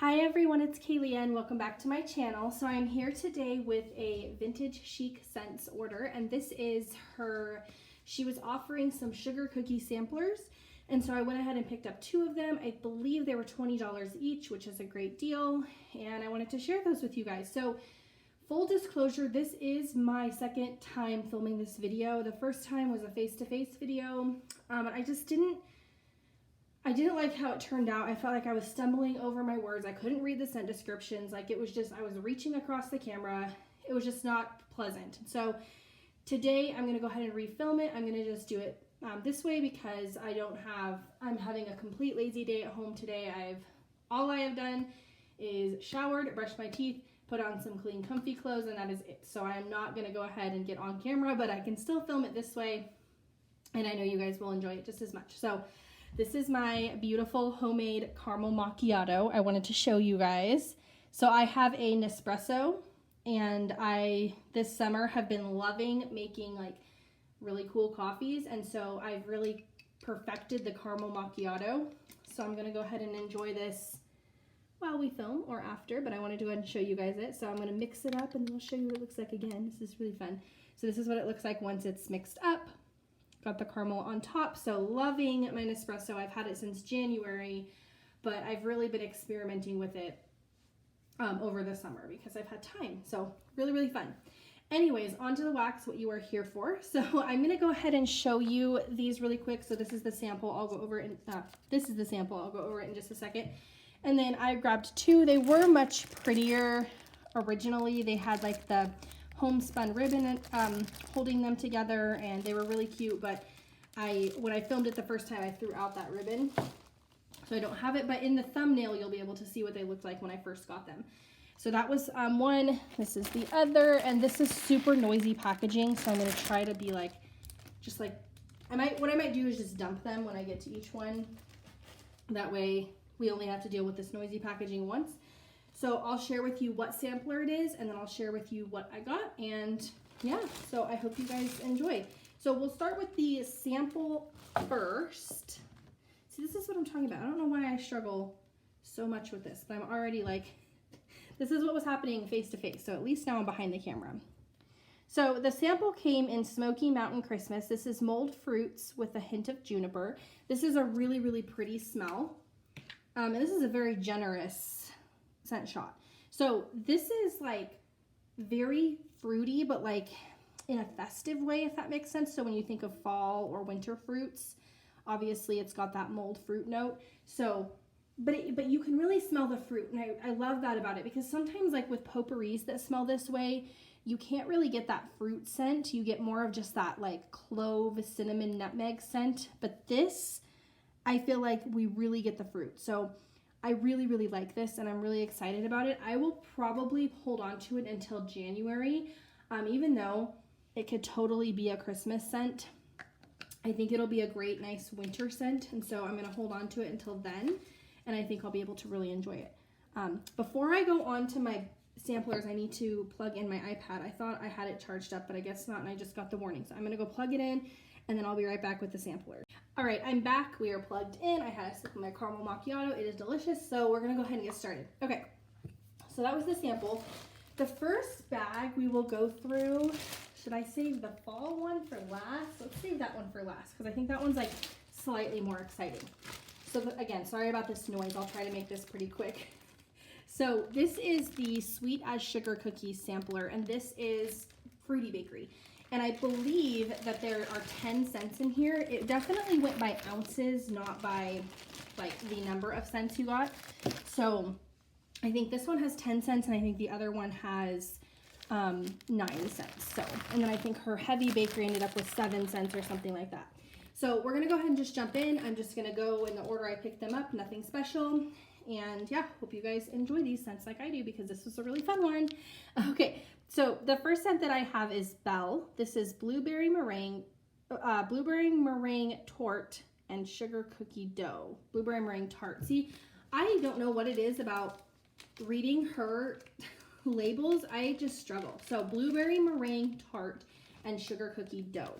Hi everyone, it's Kaylee and welcome back to my channel. So I'm here today with a vintage Chic scents order, and this is she was offering some sugar cookie samplers, and so I went ahead and picked up 2 of them. I believe they were $20 each, which is a great deal, and I wanted to share those with you guys. So full disclosure, this is my second time filming this video. The first time was a face-to-face video, and I didn't like how it turned out. I felt like I was stumbling over my words. I couldn't read the scent descriptions. Like it was just, I was reaching across the camera. It was just not pleasant. So today I'm gonna go ahead and refilm it. I'm gonna just do it this way because I'm having a complete lazy day at home today. All I have done is showered, brushed my teeth, put on some clean comfy clothes, and that is it. So I am not gonna go ahead and get on camera, but I can still film it this way. And I know you guys will enjoy it just as much. So this is my beautiful homemade caramel macchiato. I wanted to show you guys. So I have a Nespresso, and this summer have been loving making like really cool coffees, and so I've really perfected the caramel macchiato. So I'm gonna go ahead and enjoy this while we film or after, but I wanted to go ahead and show you guys it. So I'm gonna mix it up and I'll show you what it looks like again. This is really fun. So this is what it looks like once it's mixed up. Got the caramel on top, so loving my Nespresso. I've had it since January, but I've really been experimenting with it over the summer because I've had time. So really, really fun. Anyways, onto the wax, what you are here for. So I'm gonna go ahead and show you these really quick. So this is the sample. I'll go over it. This is the sample. I'll go over it in just a second. And then I grabbed 2. They were much prettier originally. They had like the homespun ribbon holding them together, and they were really cute, but when I filmed it the first time I threw out that ribbon, so I don't have it, but in the thumbnail you'll be able to see what they looked like when I first got them. So that was one. This is the other, and this is super noisy packaging, so I'm going to try to be like what I might do is just dump them when I get to each one. That way we only have to deal with this noisy packaging once. So I'll share with you what sampler it is, and then I'll share with you what I got, and yeah, so I hope you guys enjoy. So we'll start with the sample first. See, this is what I'm talking about. I don't know why I struggle so much with this, but I'm already like, this is what was happening face to face, so at least now I'm behind the camera. So the sample came in Smoky Mountain Christmas. This is mulled fruits with a hint of juniper. This is a really, really pretty smell, and this is a very generous scent shot. So this is like very fruity, but like in a festive way, if that makes sense. So when you think of fall or winter fruits, obviously it's got that mulled fruit note. So, but you can really smell the fruit, and I love that about it, because sometimes like with potpourris that smell this way, you can't really get that fruit scent. You get more of just that like clove, cinnamon, nutmeg scent. But this, I feel like we really get the fruit. So I really, really like this, and I'm really excited about it. I will probably hold on to it until January, even though it could totally be a Christmas scent. I think it'll be a great, nice winter scent, and so I'm going to hold on to it until then, and I think I'll be able to really enjoy it. Before I go on to my samplers, I need to plug in my iPad. I thought I had it charged up, but I guess not, and I just got the warning. So I'm going to go plug it in, and then I'll be right back with the sampler. All right, I'm back. We are plugged in. I had a sip of my caramel macchiato. It is delicious, so we're gonna go ahead and get started. Okay, so that was the sample. The first bag we will go through, should I save the fall one for last? Let's save that one for last, because I think that one's like slightly more exciting. So again, sorry about this noise. I'll try to make this pretty quick. So this is the Sweet as Sugar Cookies sampler, and this is Fruity Bakery. And I believe that there are 10 cents in here. It definitely went by ounces, not by like the number of cents you got. So I think this one has 10 cents, and I think the other one has 9 cents. So, and then I think her heavy bakery ended up with 7 cents or something like that. So we're gonna go ahead and just jump in. I'm just gonna go in the order I picked them up, nothing special. And yeah, hope you guys enjoy these scents like I do, because this was a really fun one. Okay, so the first scent that I have is Belle. This is blueberry meringue tort and sugar cookie dough. Blueberry meringue tart. See, I don't know what it is about reading her labels. I just struggle. So blueberry meringue tart and sugar cookie dough.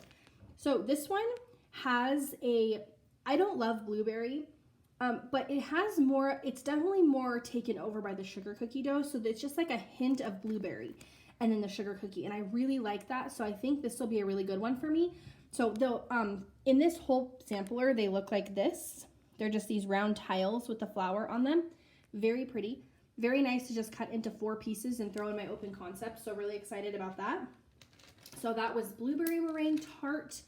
So this one has I don't love blueberry, But it has more, it's definitely more taken over by the sugar cookie dough. So it's just like a hint of blueberry and then the sugar cookie. And I really like that. So I think this will be a really good one for me. So in this whole sampler, they look like this. They're just these round tiles with the flour on them. Very pretty. Very nice to just cut into 4 pieces and throw in my open concept. So really excited about that. So that was blueberry meringue tart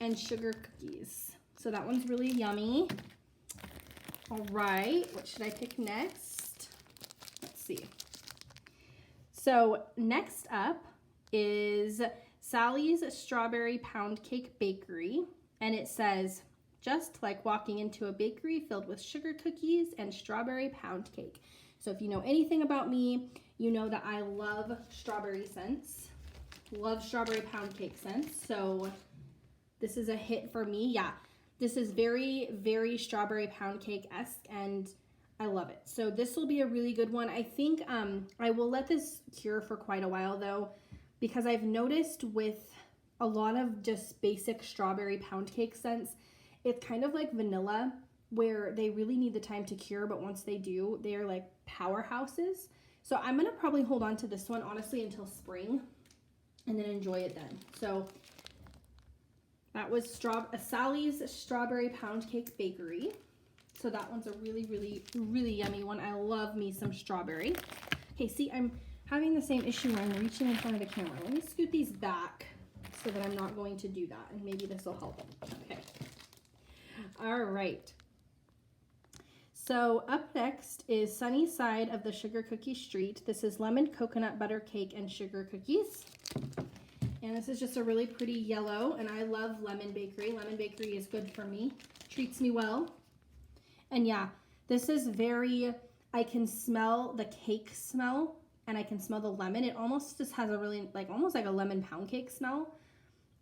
and sugar cookies. So that one's really yummy. All right, what should I pick next? Let's see. So next up is Sally's Strawberry Pound Cake Bakery. And it says, just like walking into a bakery filled with sugar cookies and strawberry pound cake. So if you know anything about me, you know that I love strawberry scents. Love strawberry pound cake scents. So this is a hit for me. Yeah. This is very, very strawberry pound cake-esque, and I love it. So this will be a really good one. I think I will let this cure for quite a while, though, because I've noticed with a lot of just basic strawberry pound cake scents, it's kind of like vanilla, where they really need the time to cure, but once they do, they are like powerhouses. So I'm going to probably hold on to this one, honestly, until spring, and then enjoy it then. So that was Sally's Strawberry Pound Cake Bakery. So that one's a really, really, really yummy one. I love me some strawberry. Okay, see, I'm having the same issue where I'm reaching in front of the camera. Let me scoot these back so that I'm not going to do that, and maybe this will help. Okay. All right. So up next is Sunny Side of the Sugar Cookie Street. This is lemon coconut butter cake and sugar cookies. And this is just a really pretty yellow, and I love Lemon Bakery. Lemon Bakery is good for me, treats me well. And yeah, this is very, I can smell the cake smell, and I can smell the lemon. It almost just has a really, like, almost like a lemon pound cake smell.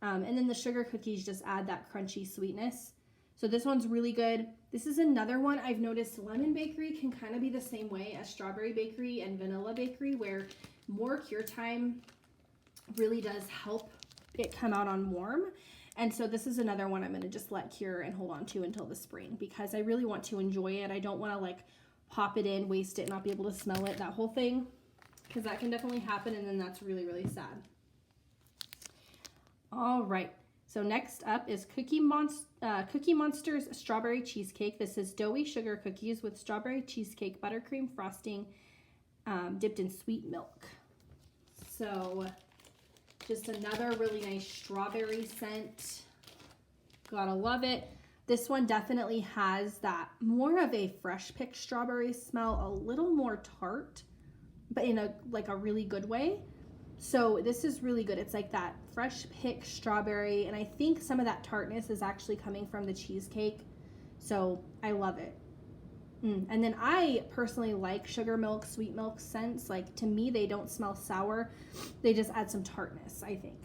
And then the sugar cookies just add that crunchy sweetness. So this one's really good. This is another one I've noticed. Lemon Bakery can kind of be the same way as Strawberry Bakery and Vanilla Bakery, where more cure time really does help it come out on warm. And so this is another one I'm going to just let cure and hold on to until the spring, because I really want to enjoy it. I don't want to like pop it in, waste it, not be able to smell it, that whole thing, because that can definitely happen, and then that's really, really sad. All right. So next up is Cookie Monster's Strawberry Cheesecake. This is doughy sugar cookies with strawberry cheesecake buttercream frosting dipped in sweet milk. So just another really nice strawberry scent. Gotta love it. This one definitely has that more of a fresh picked strawberry smell, a little more tart, but in a really good way. So this is really good. It's like that fresh picked strawberry, and I think some of that tartness is actually coming from the cheesecake. So I love it. And then I personally like sugar milk, sweet milk scents. Like, to me, they don't smell sour. They just add some tartness, I think.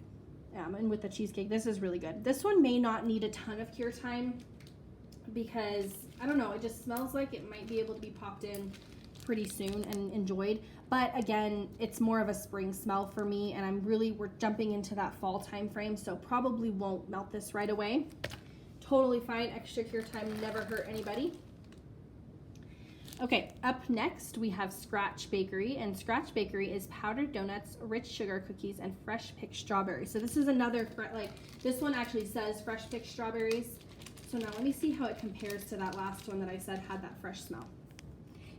And with the cheesecake, this is really good. This one may not need a ton of cure time because, I don't know, it just smells like it might be able to be popped in pretty soon and enjoyed. But again, it's more of a spring smell for me, and we're jumping into that fall time frame, so probably won't melt this right away. Totally fine. Extra cure time never hurt anybody. Okay, up next we have Scratch Bakery, and Scratch Bakery is powdered donuts, rich sugar cookies, and fresh picked strawberries. So this is another, this one actually says fresh picked strawberries. So now let me see how it compares to that last one that I said had that fresh smell.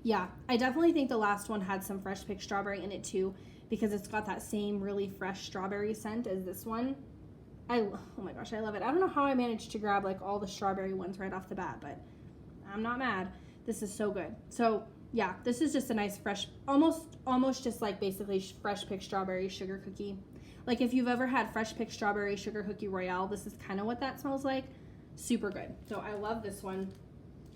Yeah, I definitely think the last one had some fresh picked strawberry in it too, because it's got that same really fresh strawberry scent as this one. Oh my gosh, I love it. I don't know how I managed to grab like all the strawberry ones right off the bat, but I'm not mad. This is so good. So yeah, this is just a nice fresh, almost just like basically fresh picked strawberry sugar cookie. Like if you've ever had fresh picked strawberry sugar cookie royale, this is kind of what that smells like. Super good. So I love this one.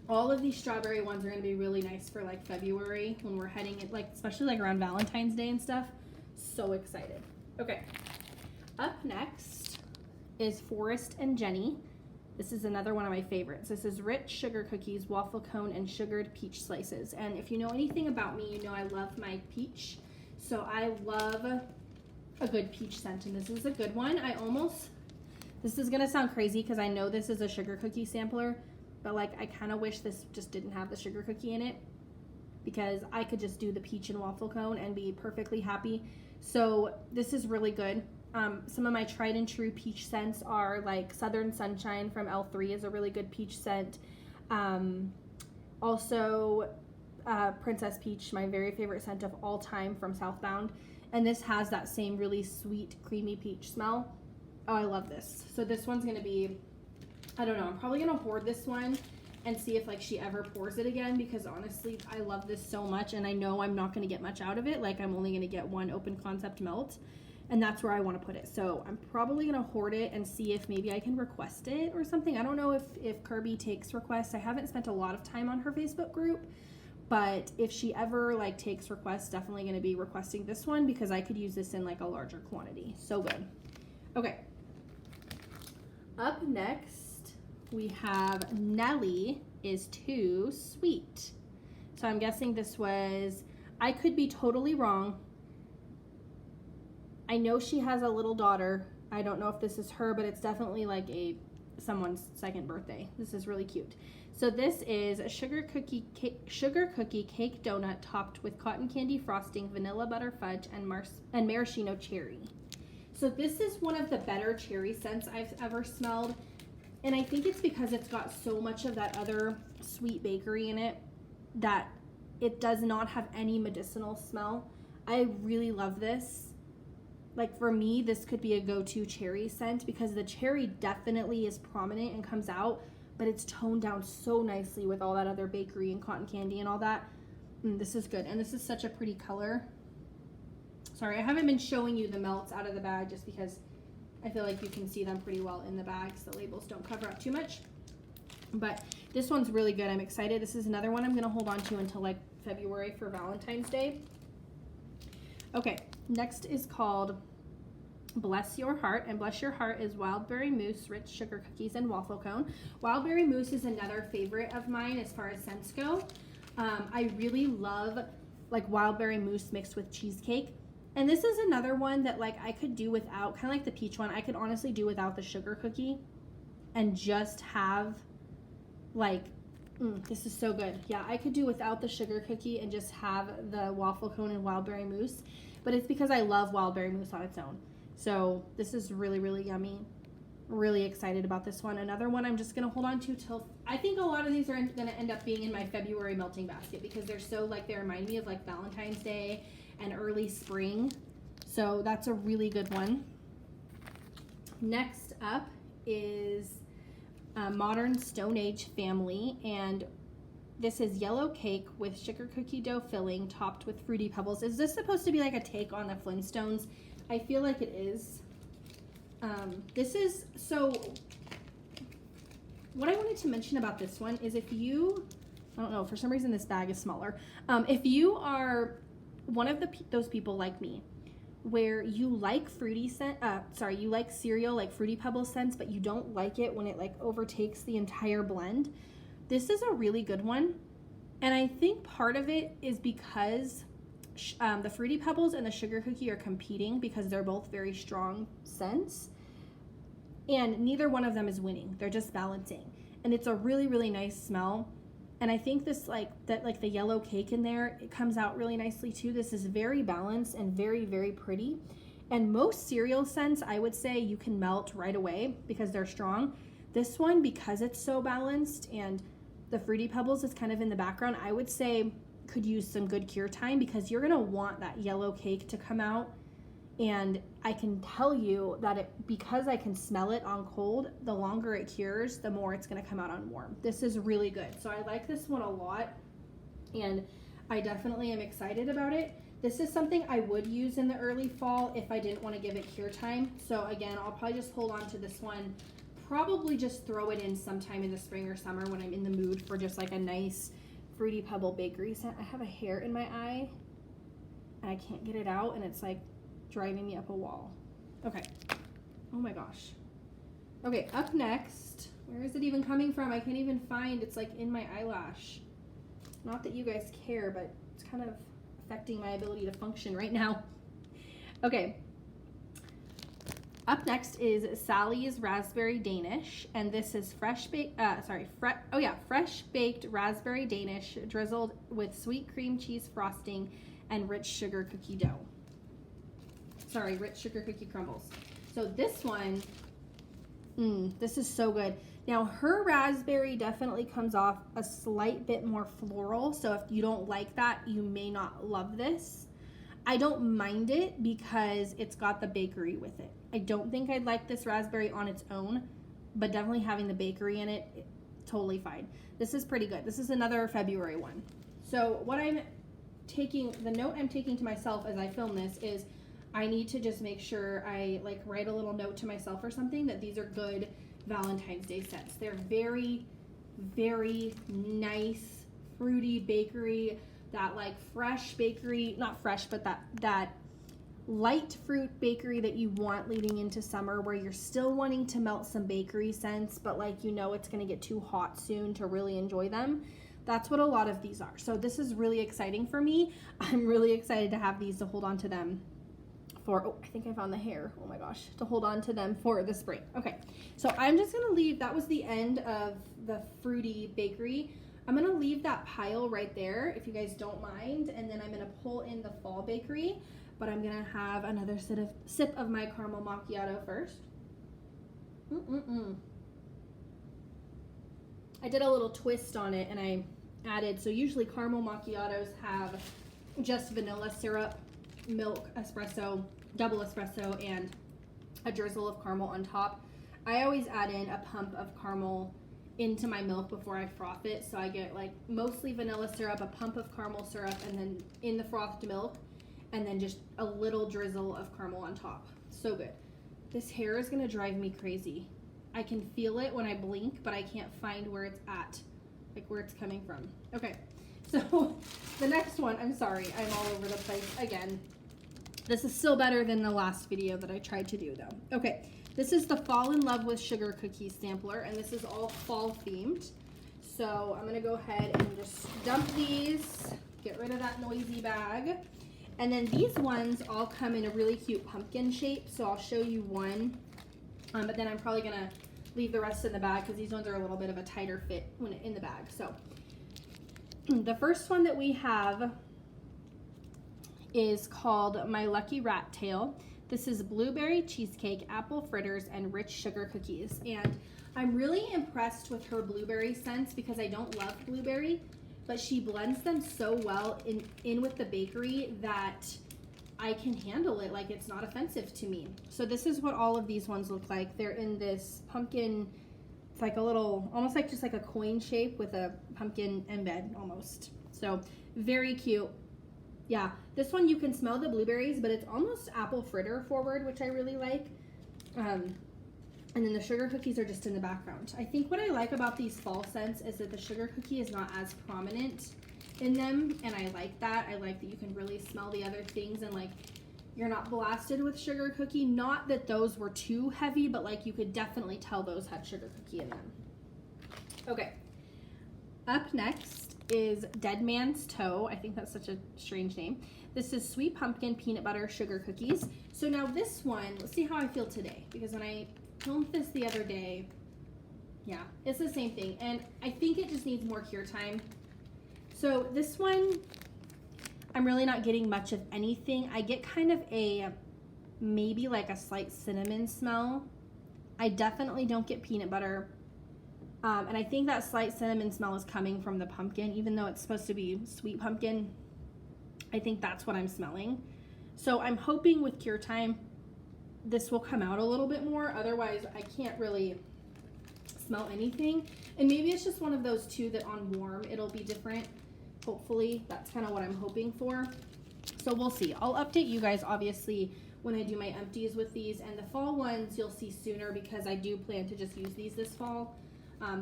All of these strawberry ones are going to be really nice for like February when we're heading it, like especially like around Valentine's Day and stuff. So excited. Okay. Up next is Forrest and Jenny. This is another one of my favorites. This is rich sugar cookies, waffle cone, and sugared peach slices. And if you know anything about me, you know I love my peach. So I love a good peach scent, and this is a good one. This is gonna sound crazy because I know this is a sugar cookie sampler, but like I kind of wish this just didn't have the sugar cookie in it, because I could just do the peach and waffle cone and be perfectly happy. So this is really good. Some of my tried and true peach scents are like Southern Sunshine from L3 is a really good peach scent. Also Princess Peach, my very favorite scent of all time from Southbound. And this has that same really sweet, creamy peach smell. Oh, I love this. So this one's going to be, I don't know, I'm probably going to hoard this one and see if like she ever pours it again, because honestly, I love this so much and I know I'm not going to get much out of it. Like I'm only going to get one open concept melt, and that's where I want to put it. So I'm probably going to hoard it and see if maybe I can request it or something. I don't know if Kirby takes requests. I haven't spent a lot of time on her Facebook group, but if she ever like takes requests, definitely going to be requesting this one, because I could use this in like a larger quantity. So good. Okay. Up next, we have Nelly is Too Sweet. So I'm guessing this was, I could be totally wrong. I know she has a little daughter. I don't know if this is her, but it's definitely like someone's second birthday. This is really cute. So this is a sugar cookie cake donut topped with cotton candy frosting, vanilla butter fudge, and maraschino cherry. So this is one of the better cherry scents I've ever smelled. And I think it's because it's got so much of that other sweet bakery in it that it does not have any medicinal smell. I really love this. Like for me, this could be a go-to cherry scent, because the cherry definitely is prominent and comes out, but it's toned down so nicely with all that other bakery and cotton candy and all that. This is good. And this is such a pretty color. Sorry, I haven't been showing you the melts out of the bag just because I feel like you can see them pretty well in the bags. The labels don't cover up too much. But this one's really good. I'm excited. This is another one I'm going to hold on to until like February for Valentine's Day. Okay, next is called Bless Your Heart, and Bless Your Heart is Wildberry Mousse, Rich Sugar Cookies, and Waffle Cone. Wildberry Mousse is another favorite of mine as far as scents go. I really love like Wildberry Mousse mixed with cheesecake. And this is another one that like I could do without, kind of like the peach one, I could honestly do without the sugar cookie and just have like, this is so good. Yeah, I could do without the sugar cookie and just have the waffle cone and Wildberry Mousse. But it's because I love Wildberry Mousse on its own. So this is really, really yummy. Really excited about this one. Another one I'm just going to hold on to till, I think a lot of these are going to end up being in my February melting basket, because they're so like, they remind me of like Valentine's Day and early spring. So that's a really good one. Next up is Modern Stone Age Family, and this is yellow cake with sugar cookie dough filling topped with Fruity Pebbles. Is this supposed to be like a take on the Flintstones? I feel like it is. This is, so what I wanted to mention about this one is if you, I don't know, for some reason this bag is smaller. If you are one of those people like me, where you like you like cereal, like Fruity Pebbles scents, but you don't like it when it like overtakes the entire blend, this is a really good one. And I think part of it is because the Fruity Pebbles and the sugar cookie are competing, because they're both very strong scents, and neither one of them is winning. They're just balancing, and it's a really, really nice smell. And I think this like the yellow cake in there, it comes out really nicely too. This is very balanced and very, very pretty. And most cereal scents, I would say you can melt right away because they're strong. This one, because it's so balanced and the Fruity Pebbles is kind of in the background, I would say could use some good cure time, because you're gonna want that yellow cake to come out. And I can tell you that because I can smell it on cold, the longer it cures, the more it's going to come out on warm. This is really good. So I like this one a lot, and I definitely am excited about it. This is something I would use in the early fall if I didn't want to give it cure time. So again, I'll probably just hold on to this one, probably just throw it in sometime in the spring or summer when I'm in the mood for just like a nice Fruity Pebble bakery scent. I have a hair in my eye and I can't get it out, and it's like driving me up a wall. Okay. Oh my gosh. Okay, up next, where is it even coming from? I can't even find, it's like in my eyelash. Not that you guys care, but it's kind of affecting my ability to function right now. Okay. Up next is Sally's Raspberry Danish, and this is fresh baked raspberry Danish drizzled with sweet cream cheese frosting and rich sugar cookie dough. Sorry, rich sugar cookie crumbles. So this one, this is so good. Now her raspberry definitely comes off a slight bit more floral, so if you don't like that, you may not love this. I don't mind it because it's got the bakery with it. I don't think I'd like this raspberry on its own, but definitely having the bakery in it, totally fine. This is pretty good. This is another February one. So what the note I'm taking to myself as I film this is I need to just make sure I like write a little note to myself or something that these are good Valentine's Day scents. They're very, very nice, fruity bakery. That like fresh bakery, not fresh, but that light fruit bakery that you want leading into summer, where you're still wanting to melt some bakery scents, but like you know it's gonna get too hot soon to really enjoy them. That's what a lot of these are. So this is really exciting for me. I'm really excited to have these to hold on to them for, oh, I think I found the hair. Oh my gosh, to hold on to them for the spring. Okay, so I'm just gonna leave, that was the end of the fruity bakery. I'm gonna leave that pile right there if you guys don't mind, and then I'm gonna pull in the fall bakery, but I'm gonna have another sip of my caramel macchiato first. I did a little twist on it and I added, so usually caramel macchiatos have just vanilla syrup, milk, espresso, double espresso, and a drizzle of caramel on top. I always add in a pump of caramel into my milk before I froth it, so I get like mostly vanilla syrup, a pump of caramel syrup, and then in the frothed milk, and then just a little drizzle of caramel on top. So good. This hair is gonna drive me crazy. I can feel it when I blink, but I can't find where it's at, like where it's coming from. Okay, so the next one, I'm sorry, I'm all over the place again. This is still better than the last video that I tried to do though. Okay. This is the Fall in Love with Sugar Cookies sampler, and this is all fall themed. So I'm gonna go ahead and just dump these, get rid of that noisy bag. And then these ones all come in a really cute pumpkin shape, so I'll show you one, but then I'm probably gonna leave the rest in the bag because these ones are a little bit of a tighter fit when in the bag. So the first one that we have is called My Lucky Rat Tail. This is blueberry cheesecake, apple fritters, and rich sugar cookies. And I'm really impressed with her blueberry scents because I don't love blueberry, but she blends them so well in with the bakery that I can handle it. Like it's not offensive to me. So this is what all of these ones look like. They're in this pumpkin, it's like a little, almost like just like a coin shape with a pumpkin embed almost. So very cute. Yeah, this one you can smell the blueberries, but it's almost apple fritter forward, which I really like. And then the sugar cookies are just in the background. I think what I like about these fall scents is that the sugar cookie is not as prominent in them, and I like that. I like that you can really smell the other things, and like you're not blasted with sugar cookie. Not that those were too heavy, but like you could definitely tell those had sugar cookie in them. Okay, up next is Dead Man's Toe. I think that's such a strange name. This is sweet pumpkin peanut butter sugar cookies. So now this one, let's see how I feel today, because when I filmed this the other day, yeah, it's the same thing, and I think it just needs more cure time. So this one, I'm really not getting much of anything. I get kind of a, maybe like a slight cinnamon smell. I definitely don't get peanut butter. And I think that slight cinnamon smell is coming from the pumpkin, even though it's supposed to be sweet pumpkin. I think that's what I'm smelling. So I'm hoping with cure time, this will come out a little bit more. Otherwise, I can't really smell anything. And maybe it's just one of those two that on warm, it'll be different. Hopefully, that's kind of what I'm hoping for. So we'll see. I'll update you guys, obviously, when I do my empties with these. And the fall ones, you'll see sooner because I do plan to just use these this fall.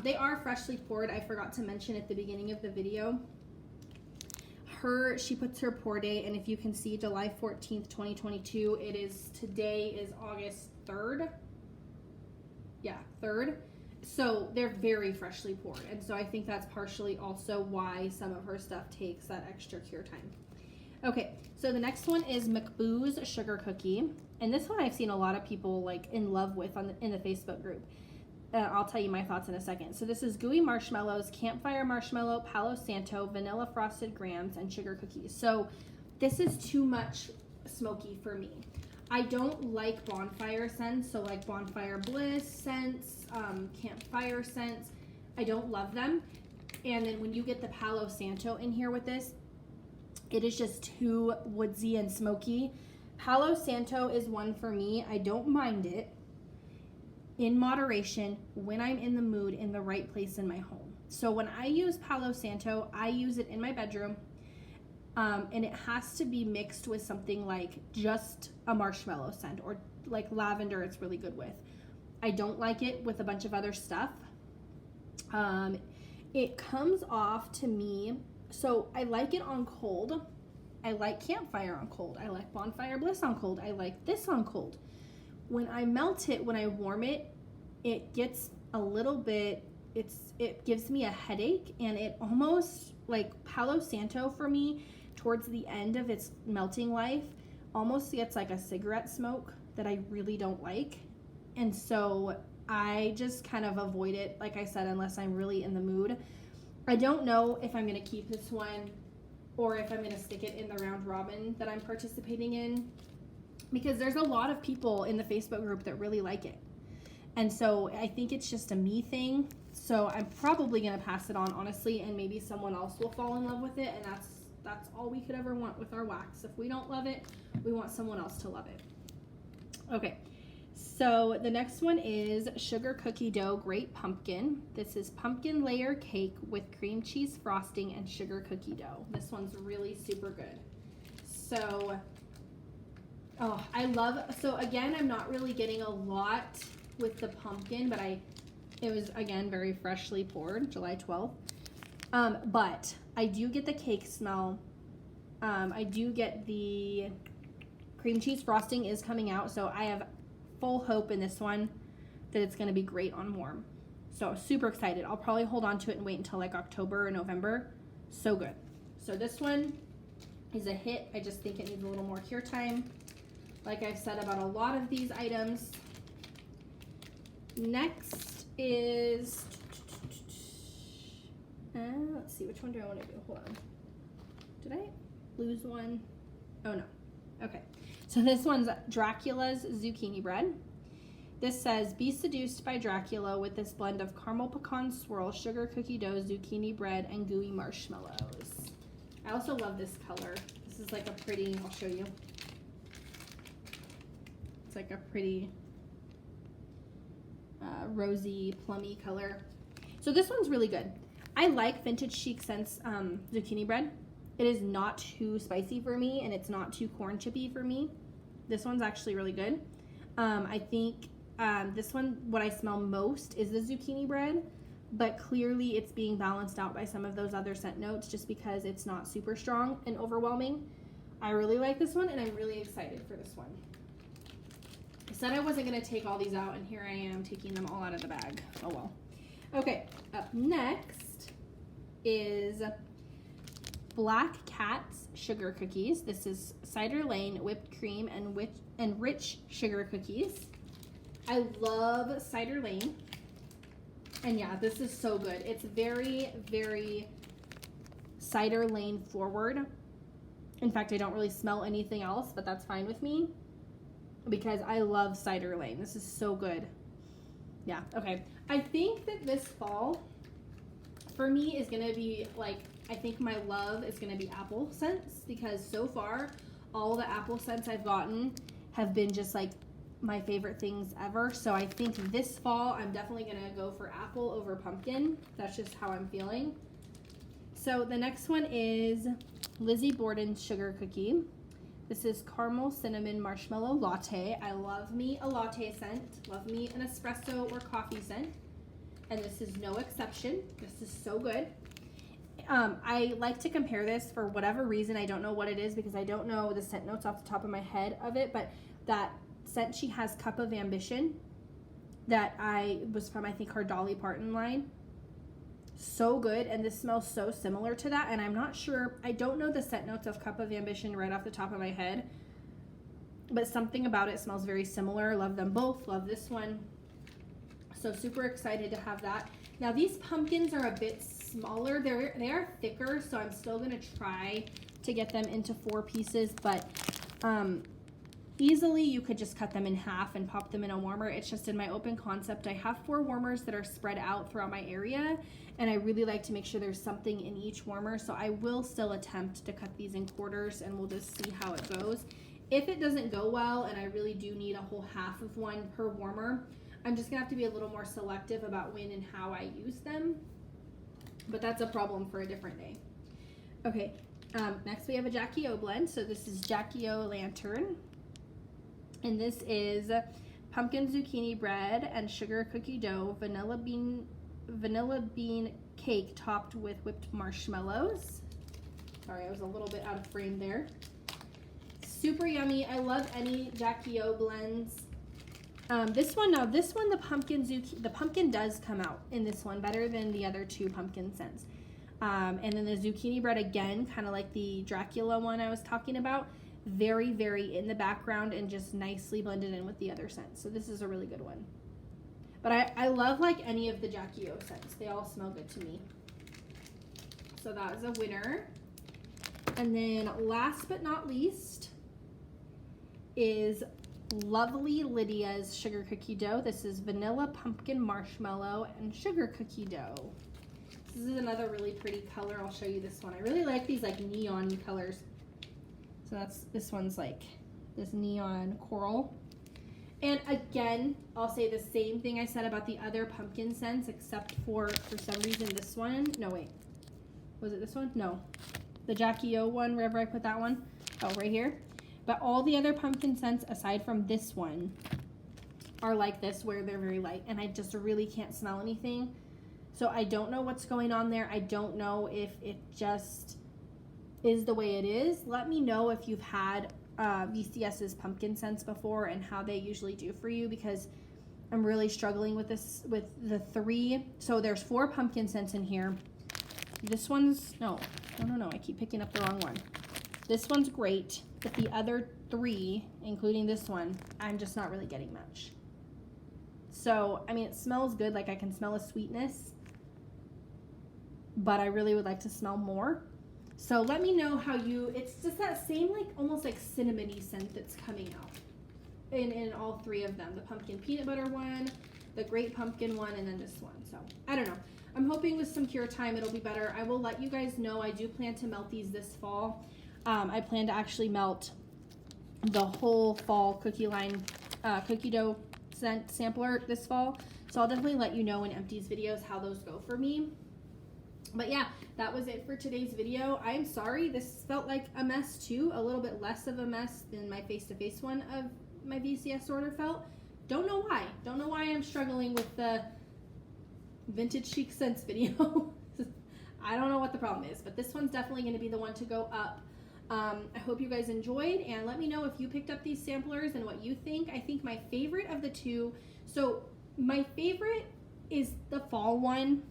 They are freshly poured. I forgot to mention at the beginning of the video. She puts her pour date, and if you can see, July 14th, 2022. Today is August 3rd. Yeah, 3rd. So they're very freshly poured, and so I think that's partially also why some of her stuff takes that extra cure time. Okay, so the next one is Mcbooze Sugar Cookie. And this one I've seen a lot of people like in love with in the Facebook group. I'll tell you my thoughts in a second. So this is gooey marshmallows, campfire marshmallow, Palo Santo, vanilla frosted grahams, and sugar cookies. So this is too much smoky for me. I don't like bonfire scents, so like bonfire bliss scents, campfire scents. I don't love them. And then when you get the Palo Santo in here with this, it is just too woodsy and smoky. Palo Santo is one for me. I don't mind it in moderation when I'm in the mood in the right place in my home. So when I use Palo Santo, I use it in my bedroom, and it has to be mixed with something like just a marshmallow scent or like lavender it's really good with. I don't like it with a bunch of other stuff. It comes off to me, so I like it on cold. I like campfire on cold. I like bonfire bliss on cold. I like this on cold. When I melt it, when I warm it, it gets a little bit, it gives me a headache, and it almost, like Palo Santo for me, towards the end of its melting life, almost gets like a cigarette smoke that I really don't like. And so I just kind of avoid it, like I said, unless I'm really in the mood. I don't know if I'm going to keep this one or if I'm going to stick it in the round robin that I'm participating in, because there's a lot of people in the Facebook group that really like it. And so I think it's just a me thing. So I'm probably going to pass it on, honestly, and maybe someone else will fall in love with it. And that's all we could ever want with our wax. If we don't love it, we want someone else to love it. Okay. So the next one is Sugar Cookie Dough Great Pumpkin. This is pumpkin layer cake with cream cheese frosting and sugar cookie dough. This one's really super good. So, so again, I'm not really getting a lot with the pumpkin, but it was, again, very freshly poured, July 12th. But I do get the cake smell. I do get the cream cheese frosting is coming out, so I have full hope in this one that it's going to be great on warm. So super excited. I'll probably hold on to it and wait until like October or November. So good. So this one is a hit. I just think it needs a little more cure time, like I've said about a lot of these items. Next is, let's see, which one do I want to do? Hold on. Did I lose one? Oh no. Okay. So this one's Dracula's Zucchini Bread. This says, be seduced by Dracula with this blend of caramel pecan swirl, sugar cookie dough, zucchini bread, and gooey marshmallows. I also love this color. This is like a pretty, I'll show you. It's like a pretty rosy, plummy color. So this one's really good. I like Vintage Chic Scents zucchini bread. It is not too spicy for me, and it's not too corn chippy for me. This one's actually really good. I think this one, what I smell most is the zucchini bread, but clearly it's being balanced out by some of those other scent notes just because it's not super strong and overwhelming. I really like this one, and I'm really excited for this one. I said I wasn't going to take all these out, and here I am taking them all out of the bag. Oh well. Okay, up next is Black Cat's Sugar Cookies. This is Cider Lane whipped cream and rich sugar cookies. I love Cider Lane. And yeah, this is so good. It's very, very Cider Lane forward. In fact, I don't really smell anything else, but that's fine with me because I love Cider Lane. This is so good. Yeah, okay. I think that this fall for me is going to be like, I think my love is going to be apple scents, because so far all the apple scents I've gotten have been just like my favorite things ever. So I think this fall I'm definitely going to go for apple over pumpkin. That's just how I'm feeling. So the next one is Lizzie Borden's Sugar Cookie. This is caramel cinnamon marshmallow latte. I love me a latte scent. Love me an espresso or coffee scent. And this is no exception. This is so good. I like to compare this for whatever reason. I don't know what it is because I don't know the scent notes off the top of my head of it, but that scent she has, Cup of Ambition, that was from, I think, her Dolly Parton line. so good, and this smells so similar to that. And I'm not sure, I don't know the scent notes of Cup of Ambition right off the top of my head, but something about it smells very similar. Love them both. Love this one. So super excited to have that. Now these pumpkins are a bit smaller. They are thicker, so I'm still gonna try to get them into 4 pieces, but easily you could just cut them in half and pop them in a warmer. It's just in my open concept, I have 4 warmers that are spread out throughout my area, and I really like to make sure there's something in each warmer. So I will still attempt to cut these in quarters, and we'll just see how it goes. If it doesn't go well and I really do need a whole half of one per warmer, I'm just gonna have to be a little more selective about when and how I use them, but that's a problem for a different day. Okay, next we have a Jackie O blend. So this is Jackie O Lantern, and this is pumpkin zucchini bread and sugar cookie dough, vanilla bean cake topped with whipped marshmallows. Sorry, I was a little bit out of frame there. Super yummy. I love any Jackie O blends. This one, the pumpkin does come out in this one better than the other 2 pumpkin scents. And then the zucchini bread, again, kind of like the Dracula one I was talking about, very, very in the background and just nicely blended in with the other scents. So this is a really good one. But I love like any of the Jackie O scents. They all smell good to me. So that is a winner. And then last but not least is Lovely Lydia's sugar cookie dough. This is vanilla pumpkin marshmallow and sugar cookie dough. This is another really pretty color. I'll show you this one. I really like these like neon colors. So this one's like this neon coral. And again, I'll say the same thing I said about the other pumpkin scents, except for some reason this one. No, wait. Was it this one? No. The Jackie O one, wherever I put that one. Oh, right here. But all the other pumpkin scents, aside from this one, are like this, where they're very light, and I just really can't smell anything. So I don't know what's going on there. I don't know if it just is the way it is. Let me know if you've had VCS's pumpkin scents before and how they usually do for you, because I'm really struggling with this, with the 3. So there's 4 pumpkin scents in here. This one's, no, I keep picking up the wrong one. This one's great, but the other 3, including this one, I'm just not really getting much. So, I mean, it smells good, like I can smell a sweetness, but I really would like to smell more. So let me know how it's just that same, like, almost like cinnamony scent that's coming out in all 3 of them. The pumpkin peanut butter one, the grape pumpkin one, and then this one. So, I don't know. I'm hoping with some cure time it'll be better. I will let you guys know. I do plan to melt these this fall. I plan to actually melt the whole fall cookie line cookie dough scent sampler this fall. So I'll definitely let you know in empties videos how those go for me. But yeah, that was it for today's video. I'm sorry, this felt like a mess too, a little bit less of a mess than my face-to-face one of my VCS order felt. Don't know why. Don't know why I'm struggling with the vintage chic scents video. I don't know what the problem is, but this one's definitely going to be the one to go up. I hope you guys enjoyed, and let me know if you picked up these samplers and what you think. I think my favorite of the 2, so my favorite is the fall one,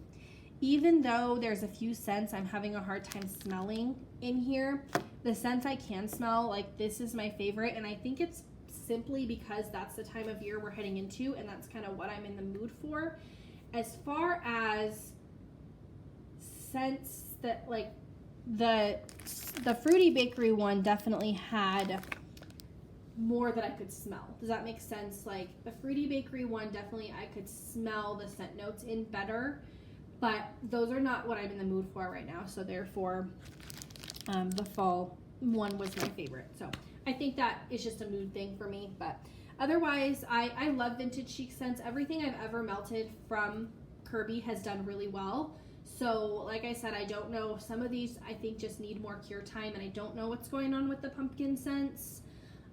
even though there's a few scents I'm having a hard time smelling in here. The scents I can smell, like this is my favorite, and I think it's simply because that's the time of year we're heading into, and that's kind of what I'm in the mood for. As far as scents that, like, the Fruity Bakery one definitely had more that I could smell. Does that make sense? Like, the Fruity Bakery one, definitely I could smell the scent notes in better, but those are not what I'm in the mood for right now, so therefore the fall one was my favorite. So I think that is just a mood thing for me, but otherwise I love vintage chic scents. Everything I've ever melted from Kirby has done really well. So, like I said, I don't know. Some of these, I think, just need more cure time, and I don't know what's going on with the pumpkin scents.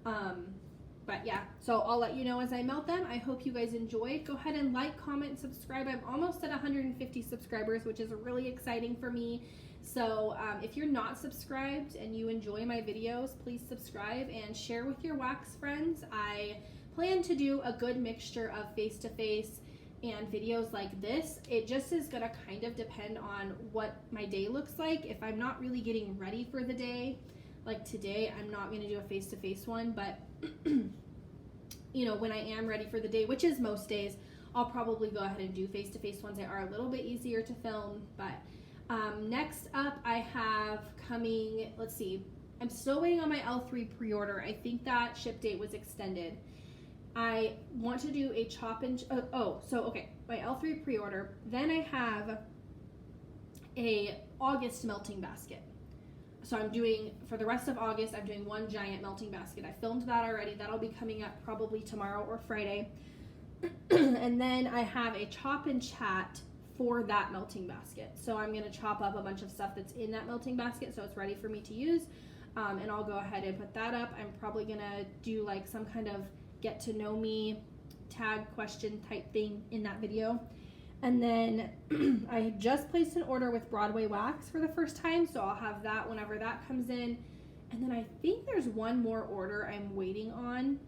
But, yeah, so I'll let you know as I melt them. I hope you guys enjoyed. Go ahead and like, comment, subscribe. I'm almost at 150 subscribers, which is really exciting for me. So, if you're not subscribed and you enjoy my videos, please subscribe and share with your wax friends. I plan to do a good mixture of face-to-face and videos like this. It just is gonna kind of depend on what my day looks like. If I'm not really getting ready for the day, like today, I'm not gonna do a face-to-face one, but you know, when I am ready for the day, which is most days, I'll probably go ahead and do face-to-face ones that are a little bit easier to film. But next up I have coming, let's see, I'm still waiting on my L3 pre-order. I think that ship date was extended. I want to do a chop and, my L3 pre-order. Then I have a August melting basket. So I'm doing, for the rest of August, I'm doing one giant melting basket. I filmed that already. That'll be coming up probably tomorrow or Friday. And then I have a chop and chat for that melting basket. So I'm going to chop up a bunch of stuff that's in that melting basket so it's ready for me to use. And I'll go ahead and put that up. I'm probably going to do like some kind of get to know me tag question type thing in that video. And then I just placed an order with Broadway Wax for the first time, so I'll have that whenever that comes in. And then I think there's one more order I'm waiting on,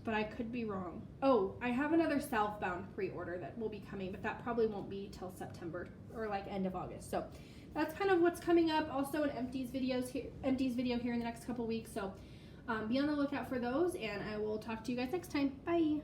but I could be wrong. Oh, I have another Southbound pre-order that will be coming, but that probably won't be till September or like end of August. So that's kind of what's coming up. Also an empties video here in the next couple weeks. So be on the lookout for those, and I will talk to you guys next time. Bye.